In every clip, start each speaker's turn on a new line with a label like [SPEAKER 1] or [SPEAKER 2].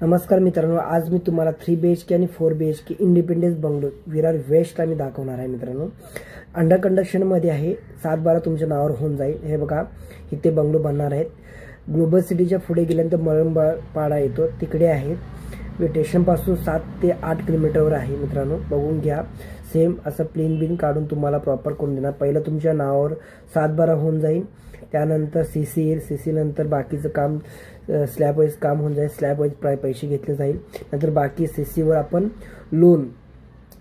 [SPEAKER 1] नमस्कार मित्रांनो, आज मी तुम्हाला 3 BHK आणि 4 BHK इंडिपेंडन्स बंगलो विरार वेस्टला मी दाखवणार आहे मित्रांनो। अंडर कंस्ट्रक्शन मध्ये आहे। 7-12 तुमच्या नावावर होऊन जाईल। हे बघा, इथे बंगलो बनणार आहेत। ग्लोबल सिटीच्या पुढे गेल्यानंतर मळंपाडा येतो, तिकडे आहे। स्टेशन पासून 7 ते 8 किलोमीटरवर आहे मित्रांनो, बघून घ्या। सेम असं प्लेन बिन काढून तुम्हाला प्रॉपर करून देणार। पहिलं तुमच्या नावावर 7-12 होऊन जाईल, त्यानंतर सीसी येईल, सीसी नंतर बाकीचं काम स्लॅब वाईज काम होऊन जाईल, स्लॅब वाईज पैसे घेतले जाईल। नंतर बाकी सीसी वर आपण लोन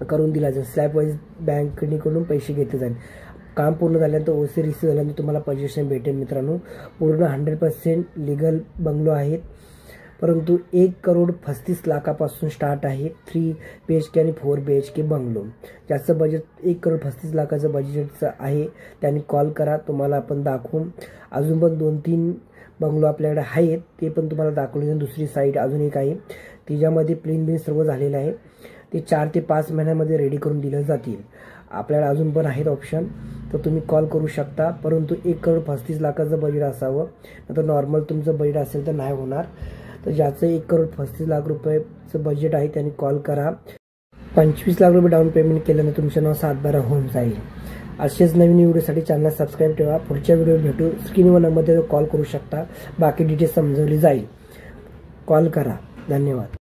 [SPEAKER 1] करून दिला जाईल, स्लॅब वाईज बँकेकडून पैसे घेतले जाईल। काम पूर्ण झाल्यानंतर ओसी रिसीव झाल्यानंतर तुम्हाला पोझिशन भेटेल मित्रांनो। पूर्ण 100% लीगल बंगलो आहेत, परंतु 1,35,00,000पासून स्टार्ट आहे 3 BHK आणि 4 BHK बंगलो। ज्याचं बजेट 1,35,00,000चं बजेटचं आहे त्यांनी कॉल करा, तुम्हाला आपण दाखवू। अजून पण 2-3 बंगलो आपल्याकडे आहेत, ते पण तुम्हाला दाखवले। दुसरी साईड अजून एक आहे, तिच्यामध्ये प्लेन बिन सर्व झालेलं आहे, ते 4 ते 5 महिन्यामध्ये रेडी करून दिले जातील। आपल्याला अजून पण आहेत ऑप्शन, तर तुम्ही कॉल करू शकता। परंतु 1,35,00,000चं बजेट असावं, नंतर नॉर्मल तुमचं बजेट असेल तर नाही होणार। तर ज्याचं 1,35,00,000 रुपयाचं बजेट आहे त्यांनी कॉल करा। 25,00,000 रुपये डाऊन पेमेंट केल्यानं तुमचं नाव 7-12 होऊन जाईल। असेच नवीन व्हिडिओसाठी चॅनल सबस्क्राईब ठेवा। पुढच्या व्हिडिओ भेटू, स्क्रीनवर नंबरवर कॉल करू शकता, बाकी डिटेल्स समजवली जाईल। कॉल करा। धन्यवाद।